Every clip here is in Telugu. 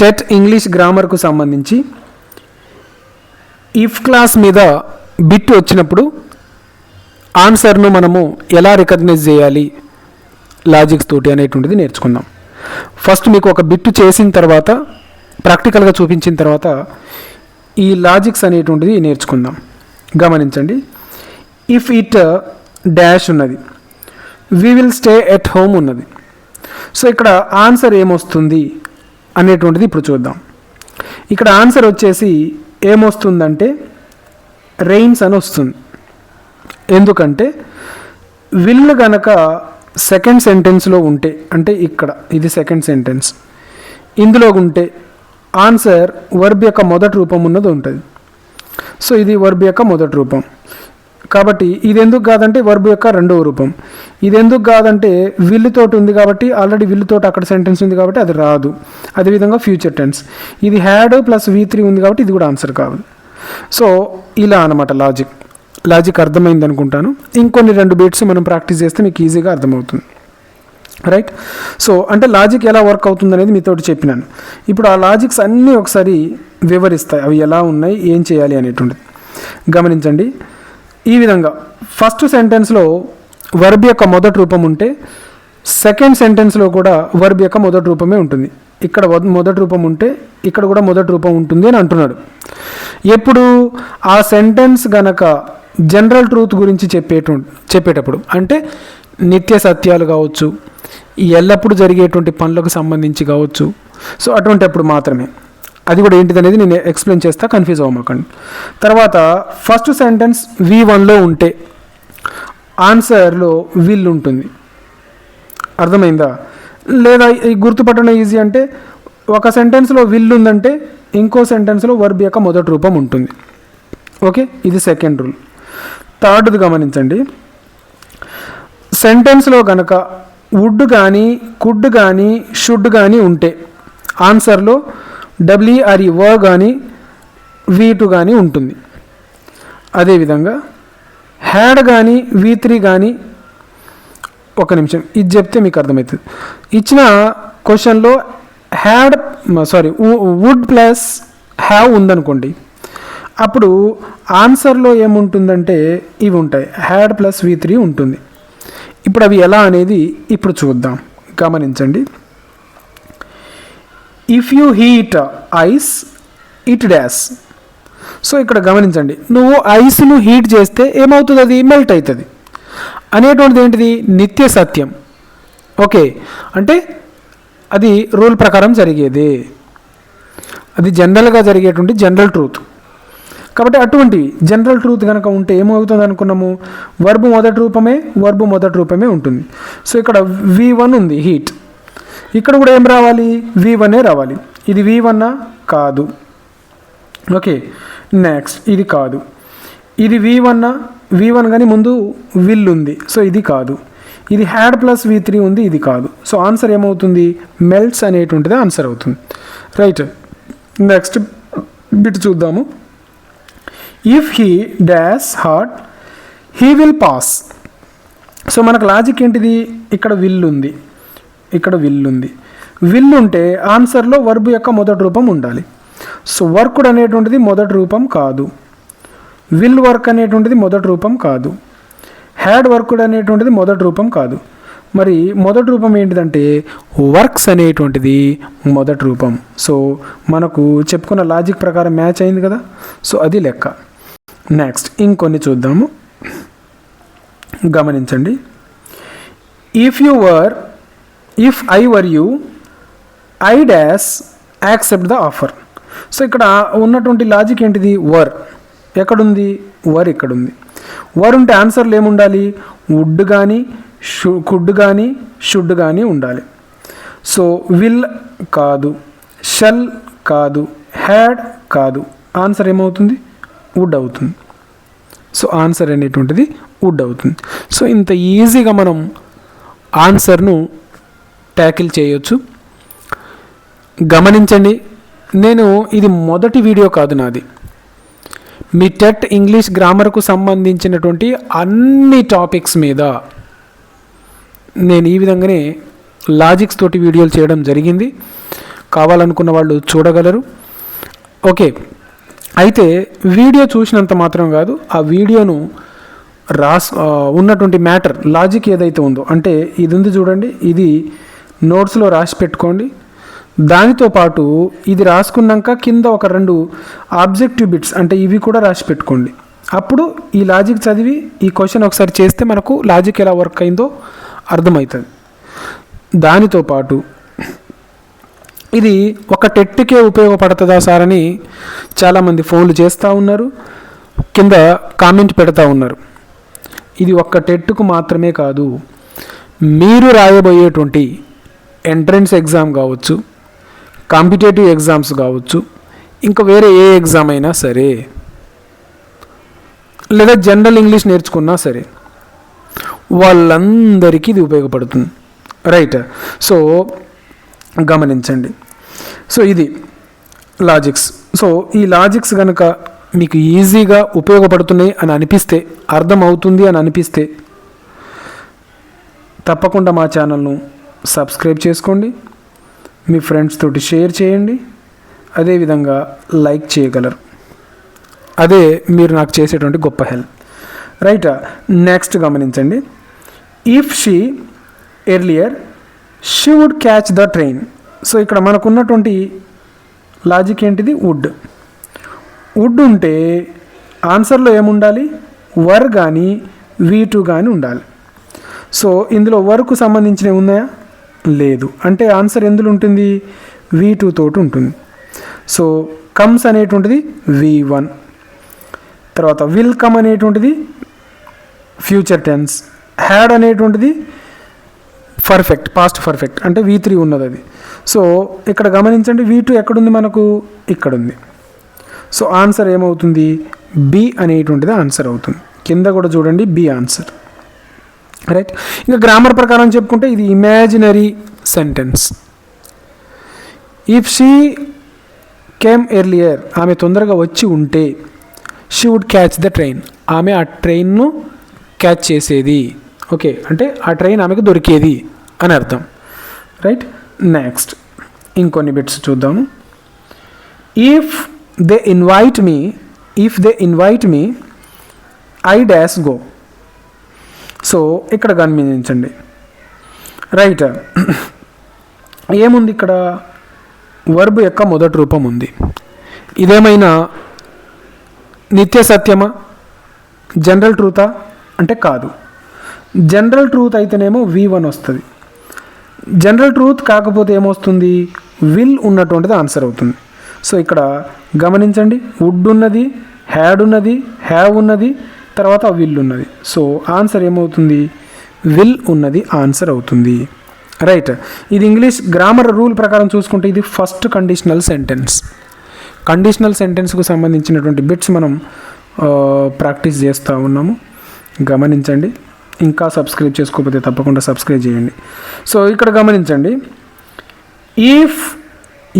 టెట్ ఇంగ్లీష్ గ్రామర్కు సంబంధించి ఇఫ్ క్లాస్ మీద బిట్ వచ్చినప్పుడు ఆన్సర్ను మనము ఎలా రికగ్నైజ్ చేయాలి లాజిక్స్ తోటి అనేటువంటిది నేర్చుకుందాం. ఫస్ట్ మీకు ఒక బిట్ చేసిన తర్వాత ప్రాక్టికల్గా చూపించిన తర్వాత ఈ లాజిక్స్ అనేటువంటిది నేర్చుకుందాం. గమనించండి. ఇఫ్ ఇట్ డాష్ ఉన్నది, we will stay at home ఉన్నది. సో ఇక్కడ ఆన్సర్ ఏమొస్తుంది అనేటువంటిది ఇప్పుడు చూద్దాం. ఇక్కడ ఆన్సర్ వచ్చేసి ఏమొస్తుందంటే రెయిన్స్ అని వస్తుంది. ఎందుకంటే విల్ గనక సెకండ్ సెంటెన్స్లో ఉంటే, అంటే ఇక్కడ ఇది సెకండ్ సెంటెన్స్, ఇందులో ఉంటే ఆన్సర్ వర్బ్ యొక్క మొదటి రూపం ఉన్నది ఉంటుంది. సో ఇది వర్బ్ యొక్క మొదటి రూపం. కాబట్టి ఇది ఎందుకు కాదంటే వర్బ్ యొక్క రెండవ రూపం. ఇది ఎందుకు కాదంటే విల్లుతోటి ఉంది కాబట్టి, ఆల్రెడీ విల్లుతోటి అక్కడ సెంటెన్స్ ఉంది కాబట్టి అది రాదు. అదేవిధంగా ఫ్యూచర్ టెన్స్, ఇది హ్యాడ్ ప్లస్ V3 ఉంది కాబట్టి ఇది కూడా ఆన్సర్ కావాలి. సో ఇలా అనమాట లాజిక్ అర్థమైంది అనుకుంటాను. ఇంకొన్ని 2 బిట్స్ మనం ప్రాక్టీస్ చేస్తే మీకు ఈజీగా అర్థమవుతుంది. రైట్. సో అంటే లాజిక్ ఎలా వర్క్ అవుతుంది అనేది మీతోటి చెప్పినాను. ఇప్పుడు ఆ లాజిక్స్ అన్నీ ఒకసారి వివరిస్తాయి, అవి ఎలా ఉన్నాయి, ఏం చేయాలి అనేటువంటిది. గమనించండి. ఈ విధంగా ఫస్ట్ సెంటెన్స్లో వర్బ్ యొక్క మొదటి రూపం ఉంటే సెకండ్ సెంటెన్స్లో కూడా వర్బ్ యొక్క మొదటి రూపమే ఉంటుంది. ఇక్కడ మొదటి రూపం ఉంటే ఇక్కడ కూడా మొదటి రూపం ఉంటుంది అని అంటున్నాడు. ఎప్పుడు ఆ సెంటెన్స్ గనక జనరల్ ట్రూత్ గురించి చెప్పేటప్పుడు, అంటే నిత్య సత్యాలు కావచ్చు, ఎల్లప్పుడూ జరిగేటువంటి పనులకు సంబంధించి కావచ్చు. సో అటువంటిప్పుడు మాత్రమే. అది కూడా ఏంటిదనేది నేను ఎక్స్ప్లెయిన్ చేస్తా, కన్ఫ్యూజ్ అవ్వమాకండి. తర్వాత ఫస్ట్ సెంటెన్స్ V1లో ఉంటే ఆన్సర్లో విల్ ఉంటుంది. అర్థమైందా? లేదా గుర్తుపట్టడం ఈజీ అంటే ఒక సెంటెన్స్లో విల్ ఉందంటే ఇంకో సెంటెన్స్లో వర్బ్ యొక్క మొదటి రూపం ఉంటుంది. ఓకే, ఇది సెకండ్ రూల్. థర్డ్ది గమనించండి. సెంటెన్స్లో కనుక వుడ్ కానీ కుడ్ కానీ షుడ్ కానీ ఉంటే ఆన్సర్లో WRE వ కానీ V2 కానీ ఉంటుంది. అదేవిధంగా హ్యాడ్ కానీ V3 కానీ, ఒక నిమిషం ఇది చెప్తే మీకు అర్థమవుతుంది. ఇచ్చిన క్వశ్చన్లో వుడ్ ప్లస్ హ్యావ్ ఉందనుకోండి, అప్పుడు ఆన్సర్లో ఏముంటుందంటే ఇవి ఉంటాయి, హ్యాడ్ ప్లస్ V3 ఉంటుంది. ఇప్పుడు అవి ఎలా అనేది ఇప్పుడు చూద్దాం. గమనించండి. If you heat ice it dash. So ఇక్కడ గమనించండి, నువ్వు ఐస్ను హీట్ చేస్తే ఏమవుతుంది, అది మెల్ట్ అవుతుంది అనేటువంటిది ఏంటిది, నిత్య సత్యం. ఓకే, అంటే అది రూల్ ప్రకారం జరిగేది, అది జనరల్గా జరిగేటువంటి జనరల్ ట్రూత్. కాబట్టి అటువంటి జనరల్ ట్రూత్ కనుక ఉంటే ఏమవుతుంది అనుకున్నాము, వర్బ్ మొదటి రూపమే ఉంటుంది. సో ఇక్కడ V1 ఉంది, హీట్. ఇక్కడ కూడా ఏం రావాలి, V1 రావాలి. ఇది V1 కాదు. ఓకే, నెక్స్ట్ ఇది కాదు. ఇది V1 కానీ ముందు విల్ ఉంది, సో ఇది కాదు. ఇది హ్యాడ్ ప్లస్ V3 ఉంది, ఇది కాదు. సో ఆన్సర్ ఏమవుతుంది, మెల్ట్స్ అనేటువంటిది ఆన్సర్ అవుతుంది. రైట్. నెక్స్ట్ బిట్ చూద్దాము. If he dash hot he will pass. So మనకు లాజిక్ ఏంటిది, ఇక్కడ విల్ ఉంది, విల్ ఉంటే ఆన్సర్లో వర్బ్ యొక్క మొదటి రూపం ఉండాలి. సో వర్క్డ్ అనేటువంటిది మొదటి రూపం కాదు, విల్ వర్క్ అనేటువంటిది మొదటి రూపం కాదు, హ్యాడ్ వర్క్డ్ అనేటువంటిది మొదటి రూపం కాదు. మరి మొదటి రూపం ఏంటిదంటే వర్క్స్ అనేటువంటిది మొదటి రూపం. సో మనకు చెప్పుకున్న లాజిక్ ప్రకారం మ్యాచ్ అయింది కదా. సో అది లెక్క. నెక్స్ట్ ఇంకొన్ని చూద్దాము. గమనించండి. If I were you I dash accept the offer. So ఇక్కడ ఉన్నటువంటి లాజిక్ ఏంటిది, వర్ ఎక్కడుంది, వర్ ఇక్కడుంది. వర్ ఉంటే ఆన్సర్లు ఏముండాలి, వుడ్ కానీ కుడ్ కానీ షుడ్ కానీ ఉండాలి. సో విల్ కాదు, షల్ కాదు, హ్యాడ్ కాదు. ఆన్సర్ ఏమవుతుంది, వుడ్ అవుతుంది. సో ఆన్సర్ అనేటువంటిది వుడ్ అవుతుంది. సో ఇంత ఈజీగా మనం ఆన్సర్ను ట్యాకిల్ చేయొచ్చు. గమనించండి, నేను ఇది మొదటి వీడియో కాదు నాది. మీ టెట్ ఇంగ్లీష్ గ్రామర్కు సంబంధించినటువంటి అన్ని టాపిక్స్ మీద నేను ఈ విధంగానే లాజిక్స్ తోటి వీడియోలు చేయడం జరిగింది. కావాలనుకున్న వాళ్ళు చూడగలరు. ఓకే, అయితే వీడియో చూసినంత మాత్రం కాదు, ఆ వీడియోను ఉన్నటువంటి మ్యాటర్ లాజిక్ ఏదైతే ఉందో, అంటే ఇది ఉంది చూడండి, ఇది నోట్స్లో రాసి పెట్టుకోండి. దానితో పాటు ఇది రాసుకున్నాక కింద ఒక 2 ఆబ్జెక్టివ్ బిట్స్ అంటే ఇవి కూడా రాసి పెట్టుకోండి. అప్పుడు ఈ లాజిక్ చదివి ఈ క్వశ్చన్ ఒకసారి చేస్తే మనకు లాజిక్ ఎలా వర్క్ అయిందో అర్థమవుతుంది. దానితో పాటు ఇది ఒక టెట్కే ఉపయోగపడుతుందా సార్ అని చాలామంది ఫోన్లు చేస్తూ ఉన్నారు, కింద కామెంట్ పెడతా ఉన్నారు. ఇది ఒక్క టెట్కు మాత్రమే కాదు, మీరు రాయబోయేటువంటి ఎంట్రన్స్ ఎగ్జామ్ కావచ్చు, కాంపిటేటివ్ ఎగ్జామ్స్ కావచ్చు, ఇంకా వేరే ఏ ఎగ్జామ్ అయినా సరే, లేదా జనరల్ ఇంగ్లీష్ నేర్చుకున్నా సరే, వాళ్ళందరికీ ఇది ఉపయోగపడుతుంది. రైట్, సో గమనించండి. సో ఇది లాజిక్స్. సో ఈ లాజిక్స్ కనుక మీకు ఈజీగా ఉపయోగపడుతున్నాయి అని అనిపిస్తే, అర్థమవుతుంది అని అనిపిస్తే తప్పకుండా మా ఛానల్ను సబ్స్క్రైబ్ చేసుకోండి, మీ ఫ్రెండ్స్ తోటి షేర్ చేయండి, అదేవిధంగా లైక్ చేయగలరు. అదే మీరు నాకు చేసేటువంటి గొప్ప హెల్ప్. రైట్, నెక్స్ట్ గమనించండి. If she earlier she would catch the train. So ఇక్కడ మనకున్నటువంటి లాజిక్ ఏంటిది? వుడ్. వుడ్ ఉంటే ఆన్సర్లో ఏముండాలి? వర్ కానీ V2 కానీ ఉండాలి. సో ఇందులో వర్కు సంబంధించినవి ఉన్నాయా? లేదు. అంటే ఆన్సర్ ఎందులో ఉంటుంది? V2 తోటి ఉంటుంది. సో కమ్స్ అనేటువంటిది V1, తర్వాత విల్ కమ్ అనేటువంటిది ఫ్యూచర్ టెన్స్, హ్యాడ్ అనేటువంటిది పర్ఫెక్ట్, పాస్ట్ పర్ఫెక్ట్ అంటే V3 ఉన్నది అది. సో ఇక్కడ గమనించండి, V2 ఎక్కడుంది మనకు? ఇక్కడ ఉంది. సో ఆన్సర్ ఏమవుతుంది? B అనేటువంటిది ఆన్సర్ అవుతుంది. కింద కూడా చూడండి, B ఆన్సర్. రైట్, ఇంకా గ్రామర్ ప్రకారం చెప్పుకుంటే ఇది imaginary sentence. If she came earlier, ఆమె తొందరగా వచ్చి ఉంటే, she would catch the train, ఆమె ఆ ట్రైన్ను క్యాచ్ చేసేది. ఓకే, అంటే ఆ ట్రైన్ ఆమెకు దొరికేది అని అర్థం. రైట్, నెక్స్ట్ ఇంకొన్ని బిట్స్ చూద్దాము. If they invite me I dash go. So ఇక్కడ గమనించండి. రైట్, ఏముంది ఇక్కడ? వర్బ్ యొక్క మొదటి రూపం ఉంది. ఇదేమైనా నిత్య సత్యమా? జనరల్ ట్రూతా అంటే కాదు. జనరల్ ట్రూత్ అయితేనేమో V1 వస్తుంది. జనరల్ ట్రూత్ కాకపోతే ఏమొస్తుంది? విల్ ఉన్నటువంటిది ఆన్సర్ అవుతుంది. సో ఇక్కడ గమనించండి, వుడ్ ఉన్నది, హ్యాడ్ ఉన్నది, హ్యావ్ ఉన్నది, తర్వాత విల్ ఉన్నది. సో ఆన్సర్ ఏమవుతుంది? విల్ ఉన్నది ఆన్సర్ అవుతుంది. రైట్, ఇది ఇంగ్లీష్ గ్రామర్ రూల్ ప్రకారం చూసుకుంటే ఇది ఫస్ట్ కండిషనల్ సెంటెన్స్. కండిషనల్ సెంటెన్స్కు సంబంధించినటువంటి బిట్స్ మనం ప్రాక్టీస్ చేస్తూ ఉన్నాము. గమనించండి. ఇంకా సబ్స్క్రైబ్ చేసుకోకపోతే తప్పకుండా సబ్స్క్రైబ్ చేయండి. సో ఇక్కడ గమనించండి, if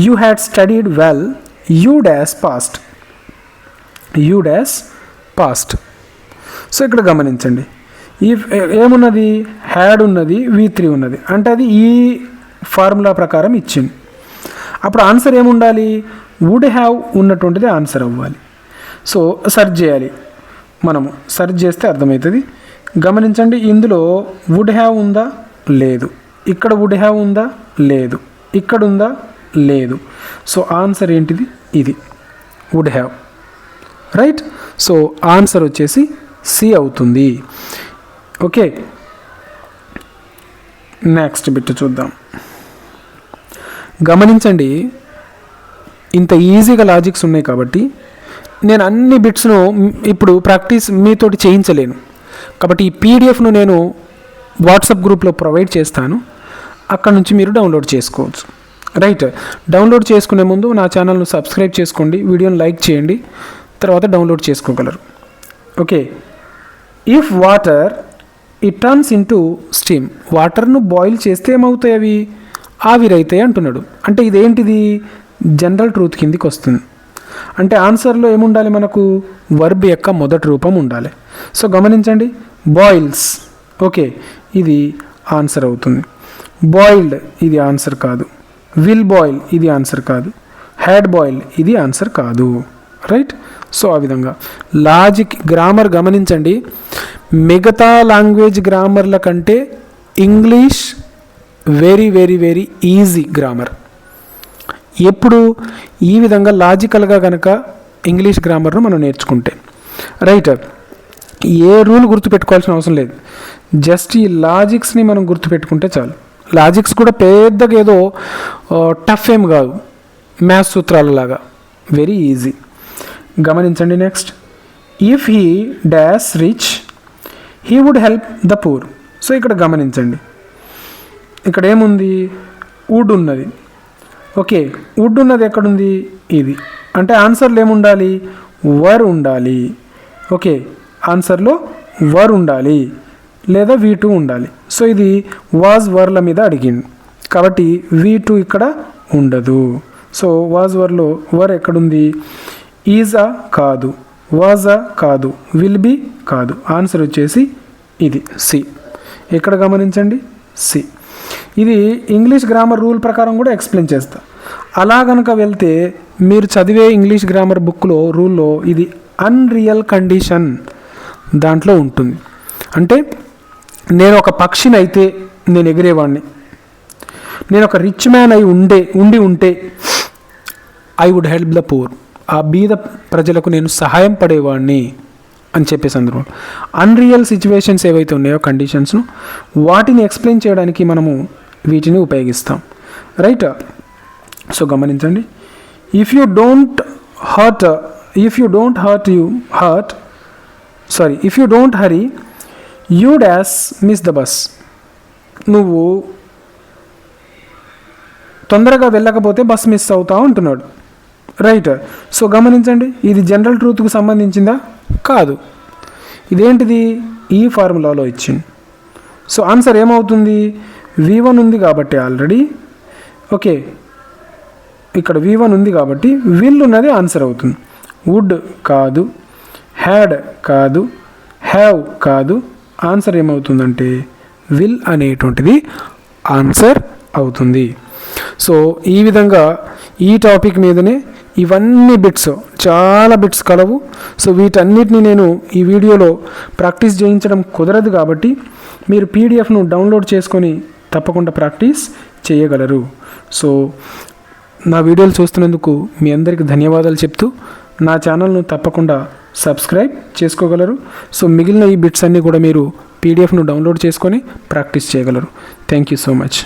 you had studied well you dash past. You dash past. So ఇక్కడ గమనించండి, ఇఫ్ ఏమున్నది? హ్యాడ్ ఉన్నది, V3 ఉన్నది, అంటే అది ఈ ఫార్ములా ప్రకారం ఇచ్చింది. అప్పుడు ఆన్సర్ ఏముండాలి? వుడ్ హ్యావ్ ఉన్నటువంటిది ఆన్సర్ అవ్వాలి. సో సెర్చ్ చేయాలి, మనము సెర్చ్ చేస్తే అర్థమవుతుంది. గమనించండి, ఇందులో వుడ్ హ్యావ్ ఉందా? లేదు. ఇక్కడ వుడ్ హ్యావ్ ఉందా? లేదు. ఇక్కడ ఉందా? లేదు. సో ఆన్సర్ ఏంటిది? ఇది would have. Right, so answer వచ్చేసి C అవుతుంది. ఓకే, నెక్స్ట్ బిట్ చూద్దాం. గమనించండి, ఇంత ఈజీగా లాజిక్స్ ఉన్నాయి కాబట్టి నేను అన్ని బిట్స్ను ఇప్పుడు ప్రాక్టీస్ మీతోటి చేయించలేను. కాబట్టి ఈ పీడిఎఫ్ను నేను వాట్సాప్ గ్రూప్లో ప్రొవైడ్ చేస్తాను, అక్కడ నుంచి మీరు డౌన్లోడ్ చేసుకోవచ్చు. రైట్, డౌన్లోడ్ చేసుకునే ముందు నా ఛానల్ను సబ్స్క్రైబ్ చేసుకోండి, వీడియోని లైక్ చేయండి, తర్వాత డౌన్లోడ్ చేసుకోగలరు. Okay, if water it turns into steam. వాటర్ను బాయిల్ చేస్తే ఏమవుతాయి? అవి ఆవిరైతాయి అంటున్నాడు. అంటే ఇదేంటిది? జనరల్ ట్రూత్ కిందికి వస్తుంది. అంటే ఆన్సర్లో ఏముండాలి మనకు? వర్బ్ యొక్క మొదటి రూపం ఉండాలి. సో గమనించండి, బాయిల్స్. ఓకే, ఇది ఆన్సర్ అవుతుంది. బాయిల్డ్ ఇది ఆన్సర్ కాదు. విల్ బాయిల్ ఇది ఆన్సర్ కాదు, హ్యాడ్ బాయిల్ ఇది ఆన్సర్ కాదు, రైట్. సో ఆ విధంగా లాజిక్ గ్రామర్ గమనించండి, మిగతా లాంగ్వేజ్ గ్రామర్ల కంటే English very very very easy grammar. ఎప్పుడు ఈ విధంగా లాజికల్గా కనుక ఇంగ్లీష్ గ్రామర్ను మనం నేర్చుకుంటే, రైట్. ఏ రూల్ గుర్తుపెట్టుకోవాల్సిన అవసరం లేదు, జస్ట్ ఈ లాజిక్స్ని మనం గుర్తుపెట్టుకుంటే చాలు. లాజిక్స్ కూడా పెద్దగా ఏదో టఫ్ ఏం కాదు, మ్యాథ్స్ సూత్రాలలాగా, వెరీ ఈజీ. గమనించండి next, if he dash rich he would help the poor. So ఇక్కడ గమనించండి, ఇక్కడ ఏముంది, వుడ్ ఉన్నది. ఓకే, వుడ్ ఉన్నది ఎక్కడుంది, ఇది అంటే ఆన్సర్లో ఏముండాలి, వర్ ఉండాలి. ఓకే, ఆన్సర్లో వర్ ఉండాలి లేదా V2 ఉండాలి. సో ఇది వాజ్ వర్ల మీద అడిగింది కాబట్టి V2 ఇక్కడ ఉండదు. సో వాజ్ వర్లో వర్ ఎక్కడుంది, ఈజా కాదు, వాజా కాదు, విల్ బీ కాదు, ఆన్సర్ వచ్చేసి ఇది సి. ఇక్కడ గమనించండి సి. ఇది ఇంగ్లీష్ గ్రామర్ రూల్ ప్రకారం కూడా ఎక్స్ప్లెయిన్ చేస్తా. అలా కనుక వెళ్తే మీరు చదివే ఇంగ్లీష్ గ్రామర్ బుక్లో రూల్లో ఇది అన్రియల్ కండిషన్ దాంట్లో ఉంటుంది. అంటే నేను ఒక పక్షిని అయితే నేను ఎగిరేవాడిని, నేను ఒక రిచ్ మ్యాన్ అయి ఉంటే I would help the poor, ఆ బీద ప్రజలకు నేను సహాయం పడేవాడిని అని చెప్పే సందర్భం. అన్రియల్ సిచ్యువేషన్స్ ఏవైతే ఉన్నాయో కండిషన్స్ను వాటిని ఎక్స్ప్లెయిన్ చేయడానికి మనము వీటిని ఉపయోగిస్తాం, రైట్. సో గమనించండి, if you don't hurry you dash miss the bus. నువ్వు తొందరగా వెళ్ళకపోతే బస్ మిస్ అవుతావు అంటున్నాడు, రైట్. సో గమనించండి, ఇది జనరల్ ట్రూత్కు సంబంధించిందా, కాదు. ఇదేంటిది, ఈ ఫార్ములాలో ఇచ్చింది. సో ఆన్సర్ ఏమవుతుంది, V1 ఉంది కాబట్టి ఆల్రెడీ, ఓకే, ఇక్కడ V1 ఉంది కాబట్టి విల్ ఉన్నది ఆన్సర్ అవుతుంది. వుడ్ కాదు, హ్యాడ్ కాదు, హ్యావ్ కాదు, ఆన్సర్ ఏమవుతుందంటే విల్ అనేటువంటిది ఆన్సర్ అవుతుంది. సో ఈ విధంగా ఈ టాపిక్ మీదనే ఇవన్నీ బిట్స్, చాలా బిట్స్ కలవు. సో వీటన్నిటిని నేను ఈ వీడియోలో ప్రాక్టీస్ చేయించడం కుదరదు కాబట్టి మీరు పీడిఎఫ్ను డౌన్లోడ్ చేసుకొని తప్పకుండా ప్రాక్టీస్ చేయగలరు. సో నా వీడియోలు చూస్తున్నందుకు మీ అందరికీ ధన్యవాదాలు చెప్తూ నా ఛానల్ను తప్పకుండా సబ్స్క్రైబ్ చేసుకోగలరు. సో మిగిలిన ఈ బిట్స్ అన్నీ కూడా మీరు పీడిఎఫ్ను డౌన్లోడ్ చేసుకొని ప్రాక్టీస్ చేయగలరు. Thank you so much.